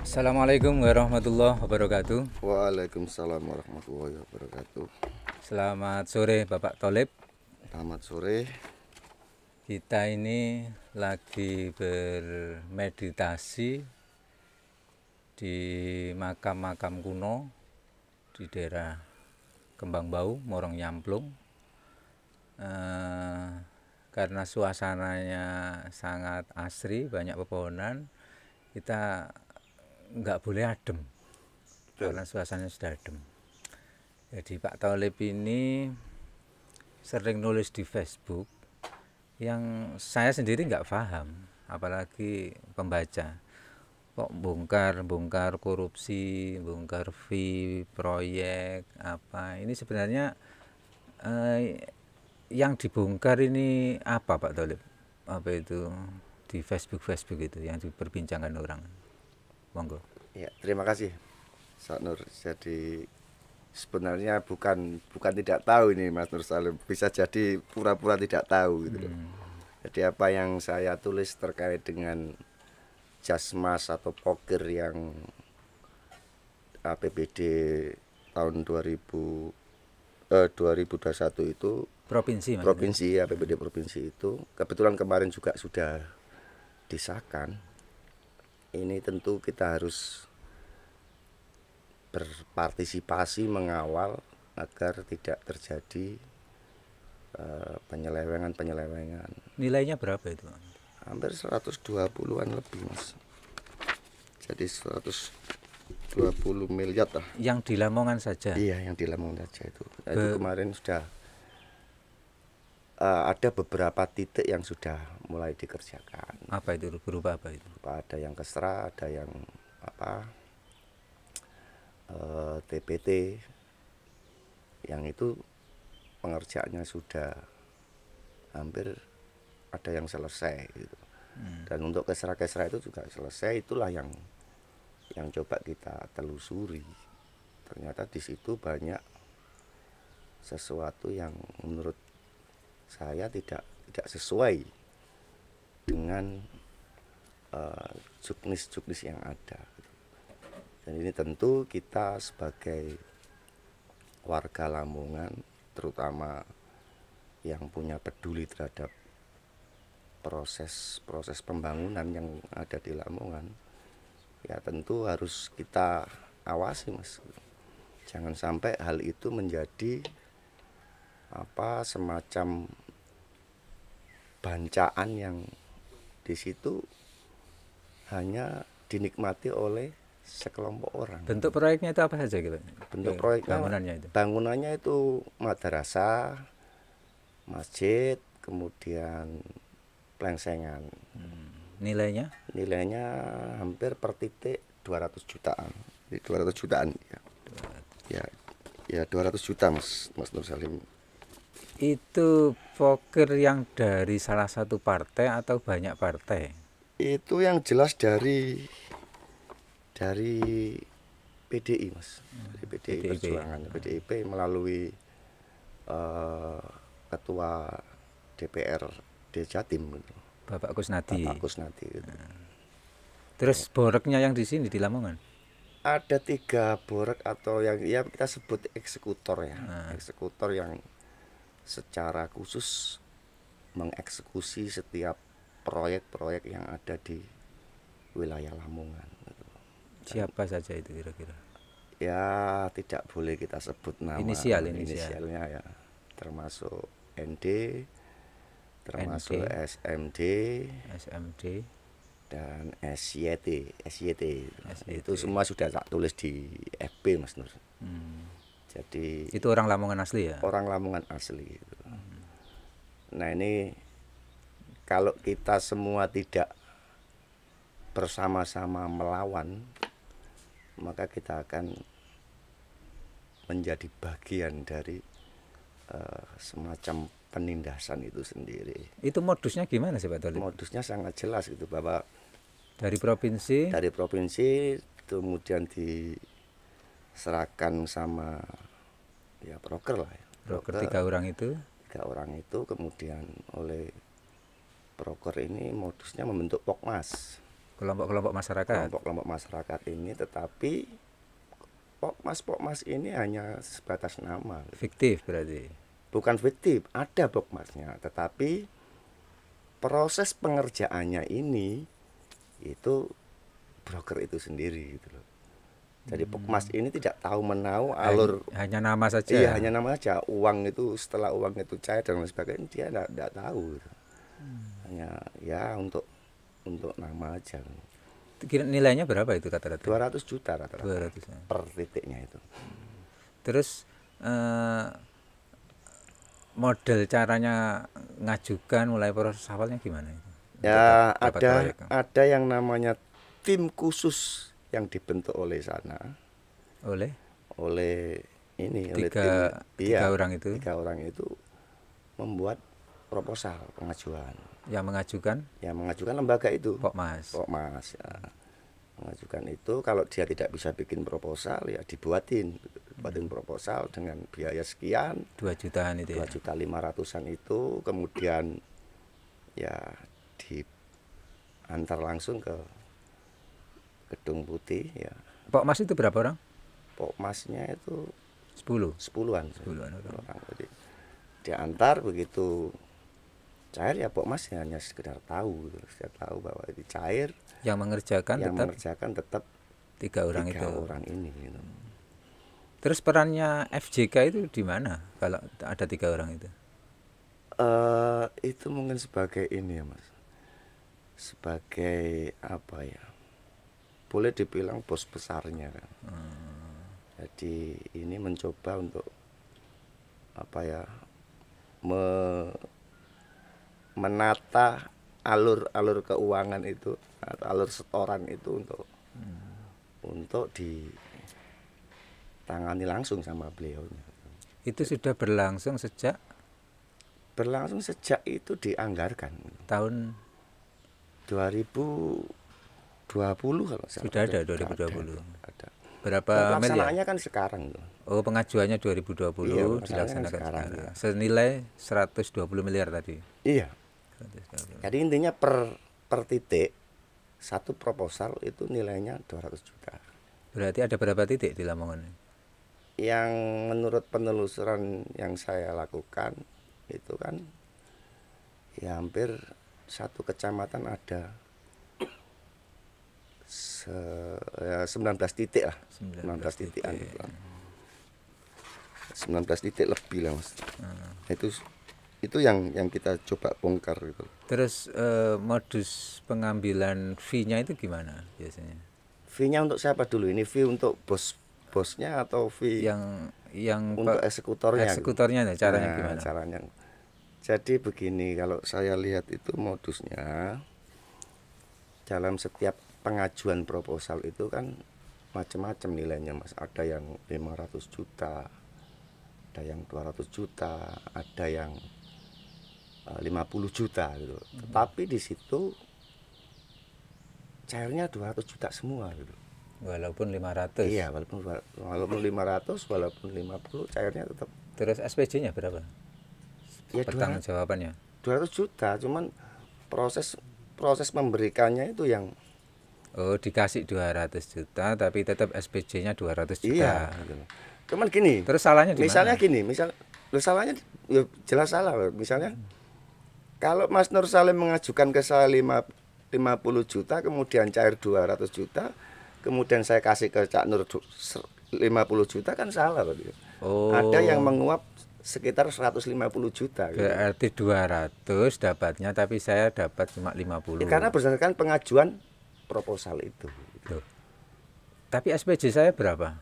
Assalamualaikum warahmatullahi wabarakatuh. Waalaikumsalam warahmatullahi wabarakatuh. Selamat sore Bapak Tholib. Selamat sore. Kita ini lagi bermeditasi di makam-makam kuno di daerah Kembang Bau, Morong Nyamplung. Karena suasananya sangat asri, banyak pepohonan, kita nggak boleh adem karena suasananya sudah adem. Jadi Pak Tholib ini sering nulis di Facebook yang saya sendiri nggak paham, apalagi pembaca. Kok bongkar korupsi, bongkar fee proyek apa? Ini sebenarnya yang dibongkar ini apa Pak Tholib? Apa itu di Facebook itu yang diperbincangkan orang? Monggo. Ya, terima kasih, Pak Nur. Jadi sebenarnya bukan tidak tahu ini, Mas Nur Salim. Bisa jadi pura-pura tidak tahu gitu loh. Jadi apa yang saya tulis terkait dengan Jasmas atau poker yang APBD tahun 2021 itu provinsi APBD provinsi itu kebetulan kemarin juga sudah disahkan. Ini tentu kita harus berpartisipasi mengawal agar tidak terjadi penyelewengan. Nilainya berapa itu? Hampir 120-an lebih, Mas. Jadi 120 miliar lah. Yang di Lamongan saja? Iya, yang di Lamongan saja itu. Itu kemarin sudah ada beberapa titik yang sudah mulai dikerjakan. Apa itu? Berupa apa itu? Ada yang kesra, ada yang TPT, yang itu pengerjaannya sudah hampir ada yang selesai gitu. Dan untuk kesra-kesra itu juga selesai. Itulah yang coba kita telusuri. Ternyata di situ banyak sesuatu yang menurut saya tidak sesuai dengan juknis yang ada. Dan ini tentu kita sebagai warga Lamongan, terutama yang punya peduli terhadap proses pembangunan yang ada di Lamongan, ya tentu harus kita awasi, Mas. Jangan sampai hal itu menjadi semacam bancaan yang di situ hanya dinikmati oleh sekelompok orang. Bentuk proyeknya itu apa saja gitu? Bentuk proyeknya bangunannya itu madrasah, masjid, kemudian plengsengan. Nilainya Hampir per titik 200 jutaan. 200 jutaan ya. Ya 200 juta, Mas Nur Salim. Itu poker yang dari salah satu partai atau banyak partai? Itu yang jelas dari PDI, Mas. Dari PDI Perjuangan. PDIP melalui ketua DPRD Jatim gitu. Bapak Kusnadi. Gitu. Terus boreknya yang di sini di Lamongan? Ada 3 borek atau yang ya kita sebut eksekutor ya. Eksekutor yang secara khusus mengeksekusi setiap proyek-proyek yang ada di wilayah Lamongan gitu. Siapa saja itu kira-kira? Ya tidak boleh kita sebut nama. Inisialnya ya, termasuk ND, termasuk SMD dan SYT. Itu semua sudah tak tulis di FB, Mas Nur. Jadi itu orang Lamongan asli ya? Orang Lamongan asli gitu. Nah ini kalau kita semua tidak bersama-sama melawan, maka kita akan menjadi bagian dari semacam penindasan itu sendiri. Itu modusnya gimana sih Pak Tholib? Modusnya sangat jelas gitu, bahwa dari provinsi kemudian diserahkan sama ya broker lah ya. Broker 3 orang itu kemudian oleh broker ini modusnya membentuk Pokmas. kelompok-kelompok masyarakat. Kelompok-kelompok masyarakat ini, tetapi Pokmas ini hanya sebatas nama. Fiktif berarti. Bukan fiktif, ada Pokmasnya, tetapi proses pengerjaannya ini itu broker itu sendiri gitu loh. Jadi Pokmas ini tidak tahu menahu alur, hanya nama saja. iya hanya nama saja. Uang itu, setelah uang itu cair dan lain sebagainya, dia tidak tahu gitu. Hanya ya untuk nama aja. Kira nilainya berapa itu rata-rata? 200 juta rata-rata 200 ya. per titiknya itu. Terus model caranya ngajukan mulai proses awalnya gimana itu? Ya Dapat ada yang namanya tim khusus yang dibentuk oleh sana, oleh ini tiga orang itu. 3 orang itu membuat proposal pengajuan. Yang mengajukan lembaga itu Pokmas ya. Mengajukan itu, kalau dia tidak bisa bikin proposal ya dibuatin proposal dengan biaya sekian, 2 jutaan itu 2.500.000 itu, kemudian ya diantar langsung ke Gedung Putih ya. Pokmas itu berapa orang? Pokmasnya itu 10-an orang. Jadi diantar, begitu cair ya Pokmas hanya sekedar tahu bahwa itu cair. Yang mengerjakan tetap 3 orang ini gitu. Terus perannya FJK itu di mana kalau ada 3 orang itu? Itu mungkin sebagai ini ya Mas, sebagai apa ya, boleh dibilang bos besarnya kan. Jadi ini mencoba untuk apa ya, menata alur keuangan itu atau alur setoran itu untuk ditangani langsung sama beliau. Itu sudah berlangsung sejak itu dianggarkan tahun 2020 kalau salah. Sudah ada 2020. Ada. Berapa miliar? Pelaksanaannya kan sekarang tuh. Oh, pengajuannya 2020, iya, dilaksanakan sekarang. Ya. Senilai 120 miliar tadi. Iya. Jadi intinya per titik satu proposal itu nilainya 200 juta. Berarti ada berapa titik di Lamongan? Yang menurut penelusuran yang saya lakukan itu kan ya hampir satu kecamatan ada 19 titik lah. 19 titikan. 19 titik lebih lah Mas. Itu yang kita coba bongkar gitu. Terus modus pengambilan fee-nya itu gimana biasanya? Fee-nya untuk siapa dulu? Ini fee untuk bosnya atau fee yang untuk eksekutornya? Eksekutornya caranya gimana? Caranya. Jadi begini, kalau saya lihat itu modusnya dalam setiap pengajuan proposal itu kan macam-macam nilainya Mas. Ada yang 500 juta, ada yang 200 juta, ada yang 50 juta gitu. Tetapi di situ cairnya 200 juta semua gitu. Walaupun 500. Iya, walaupun 500, walaupun 50 cairnya tetap. Terus SPJ-nya berapa? Ya, pertanggungjawabannya 200 juta, cuman proses memberikannya itu yang dikasih 200 juta tapi tetap SPJ-nya 200 juta. Iya, gitu. Cuman gini. Terus salahnya di misalnya mana? Salahnya ya jelas salah. Misalnya kalau Mas Nur Salim mengajukan ke saya 50 juta, kemudian cair 200 juta, kemudian saya kasih ke Cak Nur 50 juta, kan salah berarti. Ada yang menguap sekitar 150 juta gitu. Berarti 200 dapatnya tapi saya dapat cuma 50. Karena berdasarkan pengajuan proposal itu. Loh. Tapi SPJ saya berapa?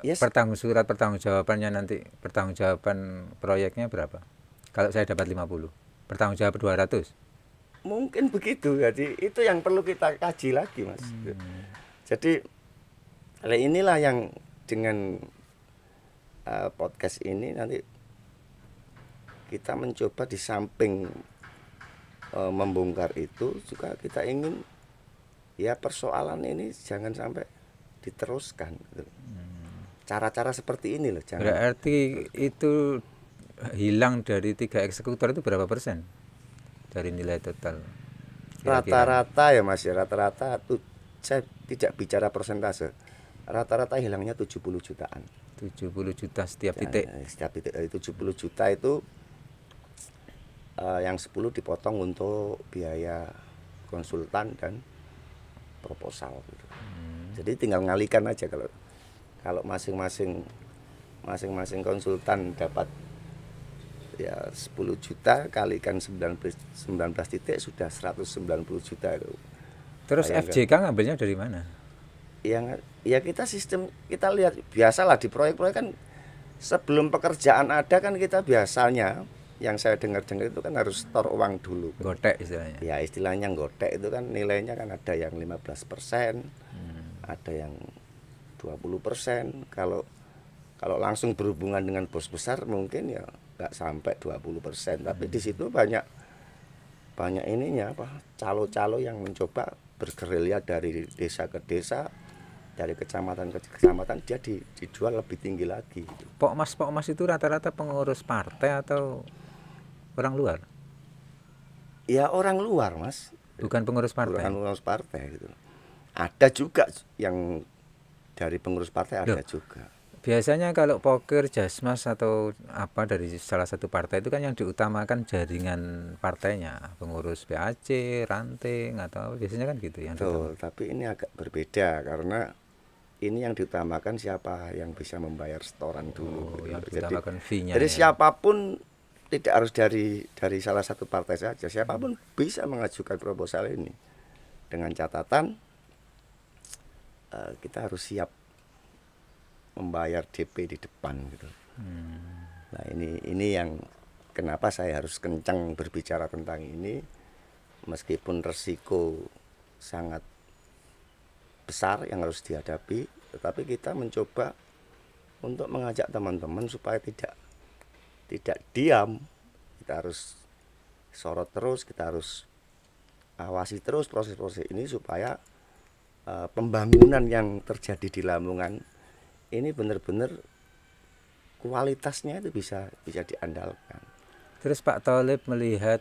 Yes. Surat pertanggungjawabannya nanti, pertanggungjawaban proyeknya berapa? Kalau saya dapat 50, pertanggungjawab 200. Mungkin begitu. Jadi itu yang perlu kita kaji lagi, Mas. Jadi inilah yang dengan podcast ini nanti kita mencoba di samping membongkar itu juga kita ingin ya persoalan ini jangan sampai diteruskan gitu. Cara-cara seperti ini loh. Berarti itu hilang dari 3 eksekutor itu berapa persen dari nilai total? Rata-rata ya Mas ya, rata-rata tuh saya tidak bicara persentase. Rata-rata hilangnya 70 jutaan. 70 juta setiap Ya, titik. setiap titik dari 70 juta itu yang 10 dipotong untuk biaya konsultan dan proposal gitu. Jadi tinggal ngalikan aja kalau masing-masing konsultan dapat ya 10 juta kalikan 19 titik sudah 190 juta itu. Terus Bayangkan. FJK ngambilnya dari mana? Ya kita sistem, kita lihat biasalah di proyek-proyek kan sebelum pekerjaan ada kan kita biasanya yang saya dengar-dengar itu kan harus store uang dulu. Gotek istilahnya. Ya istilahnya gotek itu kan nilainya kan ada yang 15%, ada yang 20%. Kalau langsung berhubungan dengan bos besar mungkin ya nggak sampai 20%. Tapi di situ banyak ininya calo-calo yang mencoba bergerilya dari desa ke desa, dari kecamatan ke kecamatan, dia dijual lebih tinggi lagi. Pokmas itu rata-rata pengurus partai atau orang luar? Ya orang luar Mas. Bukan pengurus partai. Bukan pengurus partai gitu. Ada juga yang dari pengurus partai ada juga. Biasanya kalau poker, jasmas atau apa dari salah satu partai itu kan yang diutamakan jaringan partainya, pengurus PAC, ranting atau biasanya kan gitu yang Betul, tapi ini agak berbeda karena ini yang diutamakan siapa yang bisa membayar setoran dulu. Yang diutamakan fee-nya. Jadi siapapun tidak harus dari salah satu partai saja, siapapun bisa mengajukan proposal ini dengan catatan kita harus siap membayar DP di depan gitu. Nah ini yang kenapa saya harus kencang berbicara tentang ini, meskipun resiko sangat besar yang harus dihadapi, tetapi kita mencoba untuk mengajak teman-teman supaya tidak diam. Kita harus sorot terus, kita harus awasi terus proses-proses ini supaya pembangunan yang terjadi di Lamongan ini benar-benar kualitasnya itu bisa diandalkan. Terus Pak Tholib melihat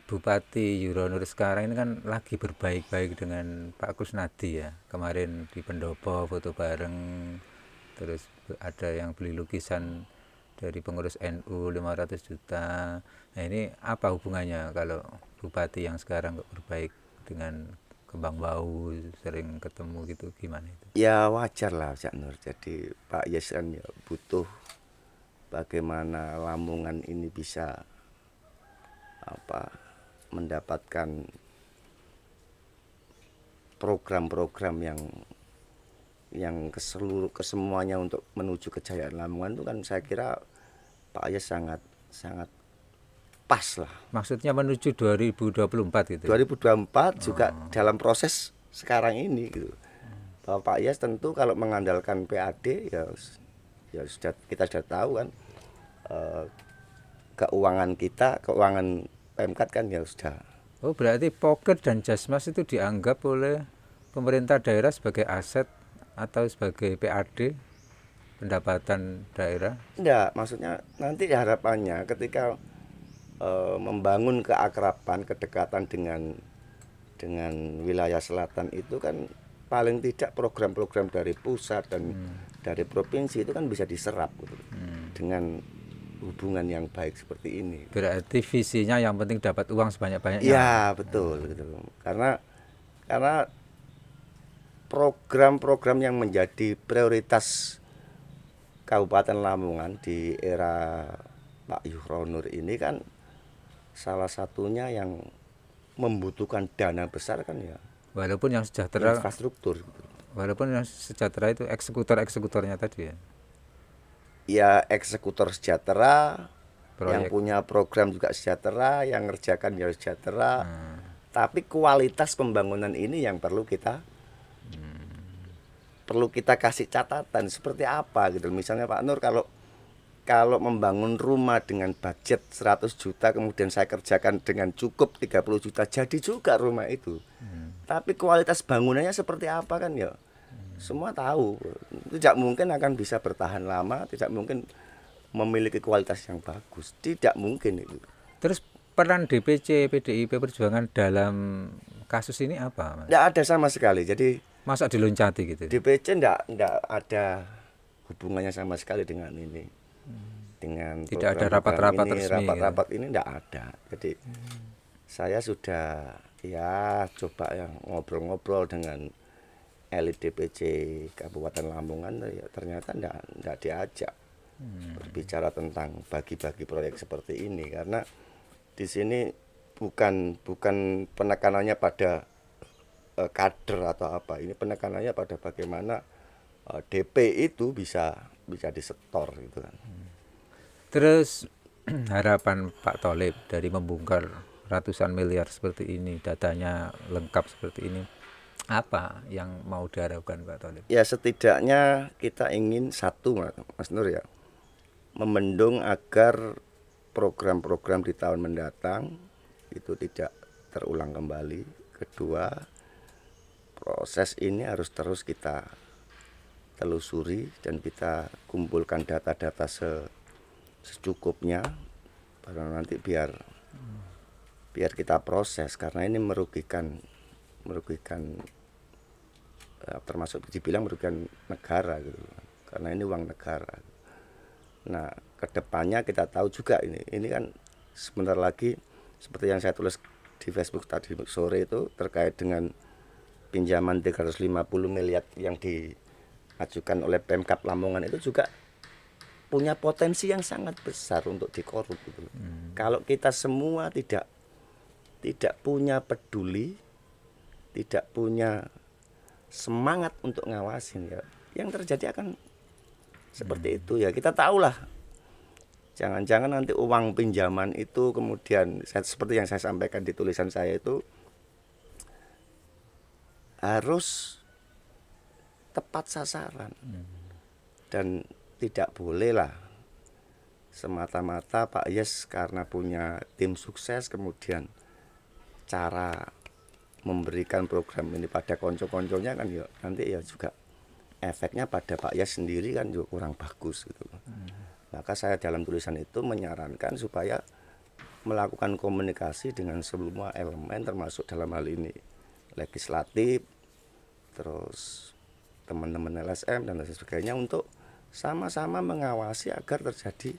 Bupati Yuronur sekarang ini kan lagi berbaik-baik dengan Pak Kusnadi ya. Kemarin di Pendopo foto bareng, terus ada yang beli lukisan dari pengurus NU 500 juta. Nah ini apa hubungannya kalau Bupati yang sekarang berbaik dengan Kembang Bau, sering ketemu gitu, gimana itu? Ya wajar lah Cak Nur. Jadi Pak Yes kan ya butuh bagaimana Lamongan ini bisa mendapatkan program-program yang kesemuanya untuk menuju kejayaan Lamongan itu kan saya kira Pak Yes sangat pas lah. Maksudnya menuju 2024 gitu? 2024 juga dalam proses sekarang ini gitu. Pak Yes tentu kalau mengandalkan PAD ya sudah kita sudah tahu kan keuangan Pemkat kan ya sudah. Oh berarti poker dan jasmas itu dianggap oleh pemerintah daerah sebagai aset atau sebagai PAD pendapatan daerah? Enggak, maksudnya nanti harapannya ketika membangun keakraban, kedekatan dengan wilayah selatan itu kan paling tidak program-program dari pusat dan dari provinsi itu kan bisa diserap gitu, dengan hubungan yang baik seperti ini. Berarti visinya yang penting dapat uang sebanyak-banyaknya. Ya betul gitu. Karena program-program yang menjadi prioritas Kabupaten Lamongan di era Pak Yuronur ini kan salah satunya yang membutuhkan dana besar kan ya. Walaupun yang sejahtera infrastruktur gitu. Walaupun yang sejahtera itu eksekutornya tadi ya. Ya eksekutor sejahtera, yang punya program juga sejahtera, yang ngerjakan ya sejahtera. Tapi kualitas pembangunan ini yang perlu kita kasih catatan seperti apa gitu. Misalnya Pak Nur kalau membangun rumah dengan budget 100 juta kemudian saya kerjakan dengan cukup 30 juta jadi juga rumah itu. Tapi kualitas bangunannya seperti apa kan ya? Semua tahu. Tidak mungkin akan bisa bertahan lama, tidak mungkin memiliki kualitas yang bagus. Tidak mungkin itu. Terus peran DPC PDIP Perjuangan dalam kasus ini apa, Mas? Nggak ada sama sekali. Jadi Masa diloncati gitu? DPC nggak ada hubungannya sama sekali dengan ini. Dengan Tidak ada program-program rapat-rapat ini, resmi, rapat-rapat ini nggak ada. Jadi saya sudah ya coba yang ngobrol-ngobrol dengan elit DPC Kabupaten Lamongan, ya ternyata nggak diajak berbicara tentang bagi-bagi proyek seperti ini, karena di sini bukan penekanannya pada kader atau apa, ini penekanannya pada bagaimana DP itu bisa disetor gitu kan. Terus harapan Pak Tholib dari membongkar ratusan miliar seperti ini, datanya lengkap seperti ini, apa yang mau diharapkan Pak Tholib? Ya setidaknya kita ingin satu, Mas Nur ya, memendung agar program-program di tahun mendatang itu tidak terulang kembali. Kedua, proses ini harus terus kita telusuri dan kita kumpulkan data-data secukupnya, baru nanti biar kita proses, karena ini merugikan termasuk dibilang merugikan negara gitu, karena ini uang negara. Nah, kedepannya kita tahu juga ini kan sebentar lagi, seperti yang saya tulis di Facebook tadi sore itu terkait dengan pinjaman 350 miliar yang diajukan oleh Pemkab Lamongan, itu juga punya potensi yang sangat besar untuk dikorup gitu. Kalau kita semua tidak punya peduli, tidak punya semangat untuk ngawasin, ya yang terjadi akan seperti itu. Ya kita tahulah, jangan-jangan nanti uang pinjaman itu kemudian seperti yang saya sampaikan di tulisan saya itu harus tepat sasaran, dan tidak bolehlah semata-mata Pak Yes karena punya tim sukses kemudian cara memberikan program ini pada konco-konconya kan ya nanti ya juga efeknya pada Pak Yes sendiri kan juga kurang bagus gitu. Maka saya dalam tulisan itu menyarankan supaya melakukan komunikasi dengan semua elemen, termasuk dalam hal ini legislatif, terus teman-teman LSM dan lain sebagainya, untuk sama-sama mengawasi agar terjadi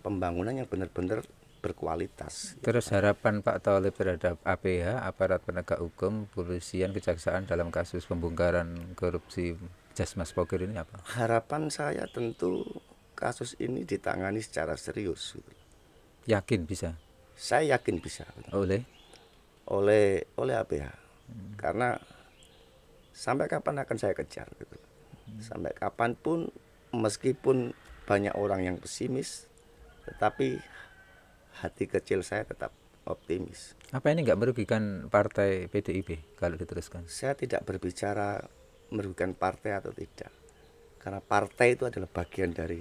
pembangunan yang benar-benar berkualitas. Terus harapan Pak Tholib terhadap APH, aparat penegak hukum, polisian, kejaksaan dalam kasus pembongkaran korupsi Jasmas Poker ini apa? Harapan saya tentu kasus ini ditangani secara serius. Yakin bisa? Saya yakin bisa. Oleh APH. Karena sampai kapan akan saya kejar gitu. Sampai kapanpun, meskipun banyak orang yang pesimis, tetapi hati kecil saya tetap optimis. Apa ini nggak merugikan partai PDIP kalau diteruskan? Saya tidak berbicara merugikan partai atau tidak, karena partai itu adalah bagian dari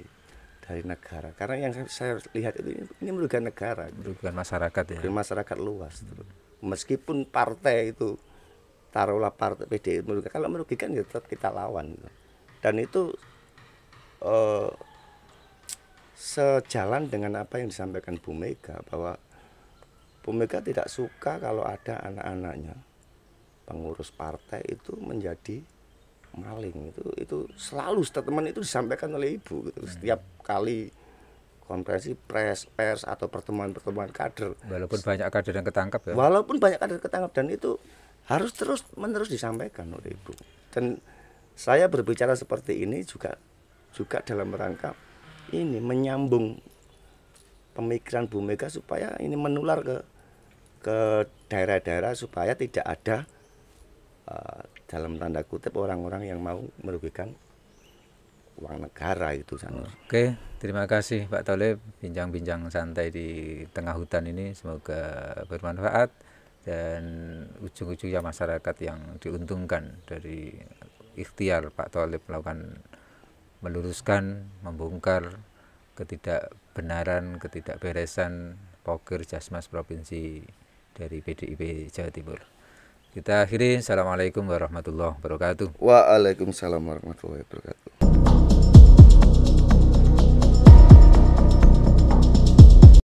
negara. Karena yang saya lihat itu ini merugikan negara, merugikan masyarakat ya. Merugikan masyarakat luas. Meskipun partai itu, taruhlah partai PDIP merugikan, kalau merugikan ya tetap kita lawan. Dan itu sejalan dengan apa yang disampaikan Bu Mega, bahwa Bu Mega tidak suka kalau ada anak-anaknya pengurus partai itu menjadi maling. Itu selalu statement itu disampaikan oleh Ibu gitu. Setiap kali konferensi pers atau pertemuan kader. Walaupun banyak kader yang ketangkap ya. Walaupun banyak kader ketangkap, dan itu harus terus-menerus disampaikan oleh Ibu. Dan saya berbicara seperti ini juga dalam rangka ini menyambung pemikiran Bu Mega supaya ini menular ke daerah-daerah, supaya tidak ada dalam tanda kutip orang-orang yang mau merugikan uang negara itu. Oke, terima kasih Pak Tholib, bincang-bincang santai di tengah hutan ini, semoga bermanfaat dan ujung-ujungnya masyarakat yang diuntungkan dari ikhtiar Pak Tholib melakukan meluruskan, membongkar ketidakbenaran, ketidakberesan poker Jasmas provinsi dari PDIP Jawa Timur. Kita akhiri. Assalamualaikum warahmatullahi wabarakatuh. Waalaikumsalam warahmatullahi wabarakatuh.